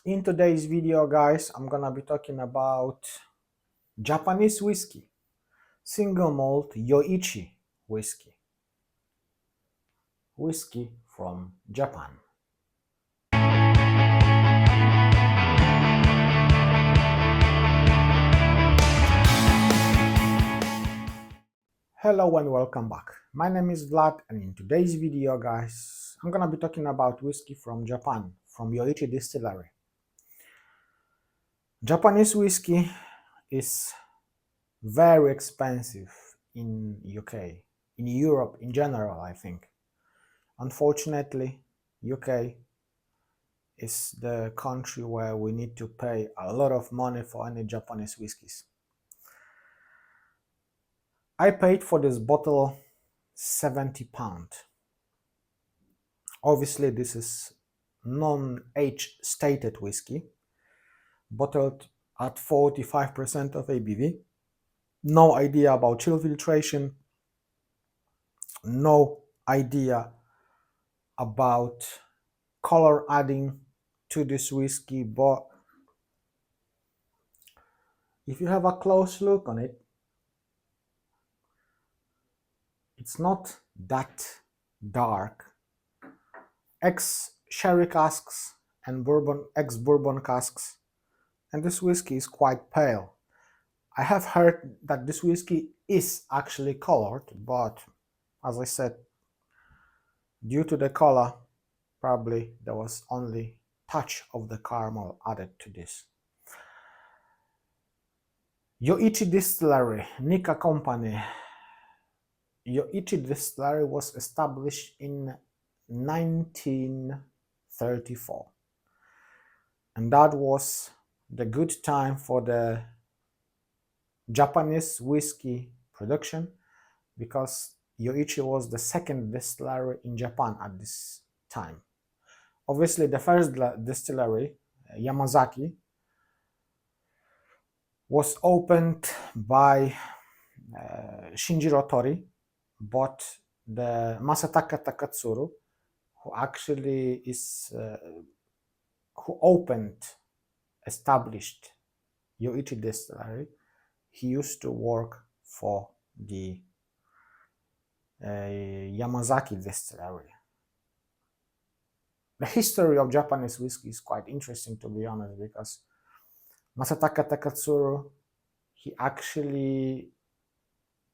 In today's video, guys, I'm gonna be talking about Japanese whiskey, single malt Yoichi whiskey from Japan. Hello and welcome back. My name is Vlad, and in today's video, guys, I'm gonna be talking about whiskey from Japan, from Yoichi Distillery. Japanese whiskey is very expensive in UK, in Europe in general, I think. Unfortunately, UK is the country where we need to pay a lot of money for any Japanese whiskies. I paid for this bottle £70. Obviously, this is non-age stated whiskey, bottled at 45% of ABV. No idea about chill filtration, no idea about color adding to this whiskey, but if you have a close look on it, it's not that dark. Ex-sherry casks and ex-bourbon casks, and this whiskey is quite pale. I have heard that this whiskey is actually colored, but as I said, due to the color, probably there was only touch of the caramel added to this. Yoichi Distillery, Nikka Company. Yoichi Distillery was established in 1934, and that was the good time for the Japanese whiskey production, because Yoichi was the second distillery in Japan at this time. Obviously, the first distillery, Yamazaki, was opened by Shinjiro Tori, but the Masataka Takatsuru, who actually is who established Yoichi Distillery, he used to work for the Yamazaki Distillery. The history of Japanese whiskey is quite interesting, to be honest, because Masataka Takatsuru, he actually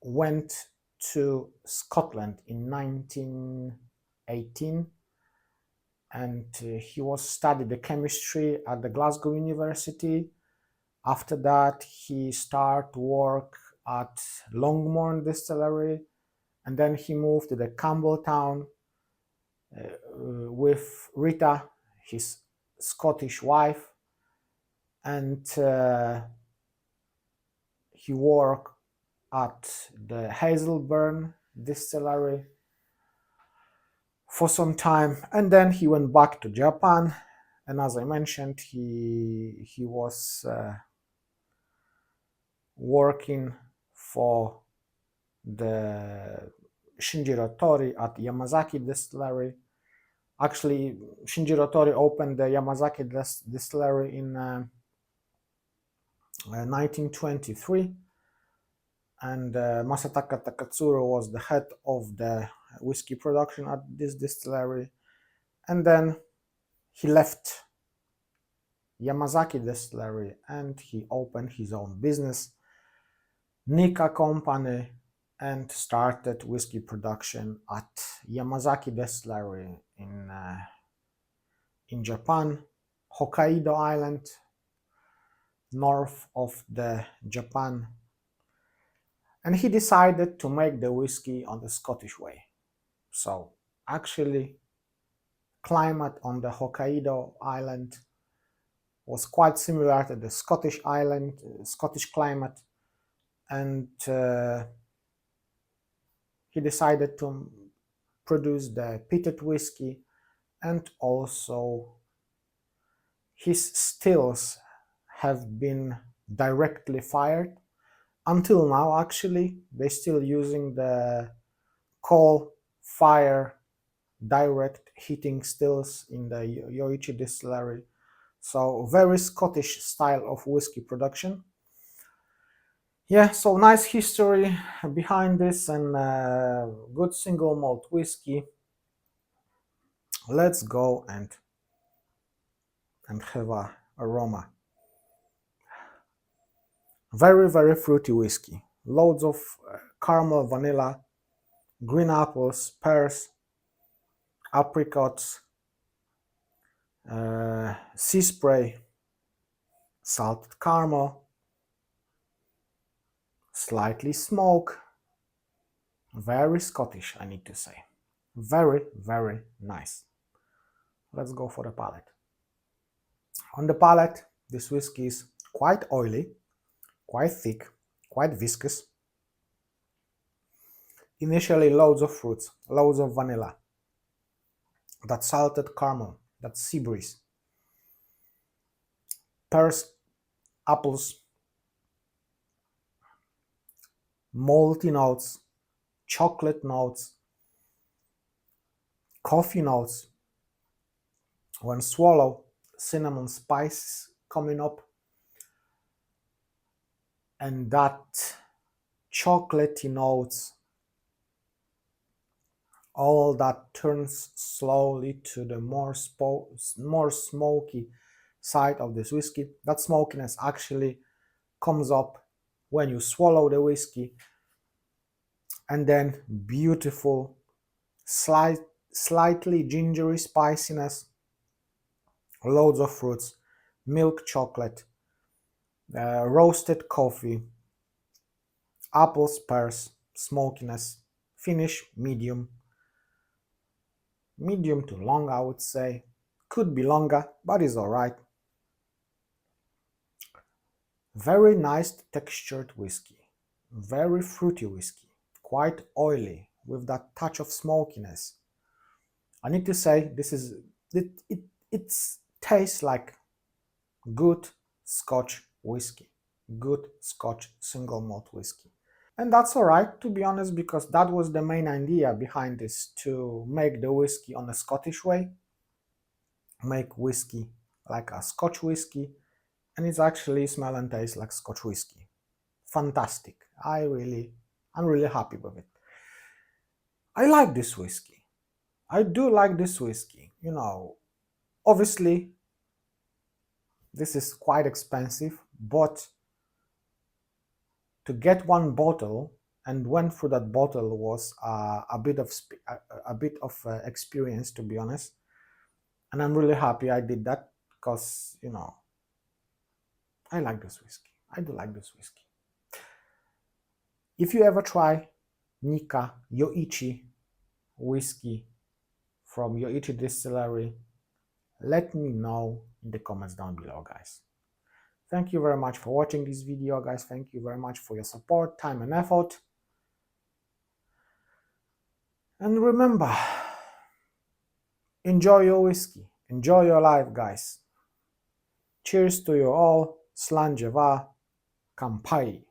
went to Scotland in 1918, and he was studied the chemistry at the Glasgow University. After that, he started work at Longmorn Distillery, and then he moved to the Campbelltown with Rita, his Scottish wife, and he worked at the Hazelburn Distillery for some time, and then he went back to Japan, and as I mentioned, he was working for the Shinjiro Tori at Yamazaki Distillery. Actually, Shinjiro Tori opened the Yamazaki Distillery in 1923, and Masataka Takatsuru was the head of the whiskey production at this distillery, and then he left Yamazaki Distillery and he opened his own business, Nikka Company, and started whiskey production at Yamazaki Distillery in Japan, Hokkaido Island, north of the Japan. And he decided to make the whiskey on the Scottish way. So actually, climate on the Hokkaido Island was quite similar to the Scottish climate, and he decided to produce the peated whiskey, and also his stills have been directly fired. Until now, actually, they're still using the coal fire direct heating stills in the Yoichi Distillery. So very Scottish style of whiskey production. Yeah, so nice history behind this, and good single malt whiskey. Let's go and have a aroma. Very, very fruity whiskey. Loads of caramel, vanilla, green apples, pears, apricots, sea spray, salted caramel, slightly smoke. Very Scottish, I need to say. Very, very nice. Let's go for the palate. On the palate, this whiskey is quite oily, quite thick, quite viscous. Initially, loads of fruits, loads of vanilla, that salted caramel, that sea breeze, pears, apples, malty notes, chocolate notes, coffee notes. When swallow, cinnamon spice coming up, and that chocolatey notes, all that turns slowly to the more smoky side of this whiskey. That smokiness actually comes up when you swallow the whiskey, and then beautiful slightly gingery spiciness, loads of fruits, milk chocolate, roasted coffee, apples, pears, smokiness, finish medium to long, I would say. Could be longer, but is alright. Very nice textured whiskey, very fruity whiskey, quite oily with that touch of smokiness. I need to say this is it tastes like good Scotch whiskey, good Scotch single malt whiskey. And that's alright, to be honest, because that was the main idea behind this, to make the whiskey on a Scottish way, make whiskey like a Scotch whiskey, and it's actually smell and taste like Scotch whiskey. Fantastic. I'm really happy with it. I like this whiskey. I do like this whiskey. You know, obviously this is quite expensive, but to get one bottle and went through that bottle was a bit of experience, to be honest. And I'm really happy I did that, because, you know, I like this whiskey. I do like this whiskey. If you ever try Nika Yoichi whiskey from Yoichi Distillery, let me know in the comments down below, guys. Thank you very much for watching this video, guys. Thank you very much for your support, time and effort. And remember, enjoy your whiskey, enjoy your life, guys. Cheers to you all. Slanjeva Kampai.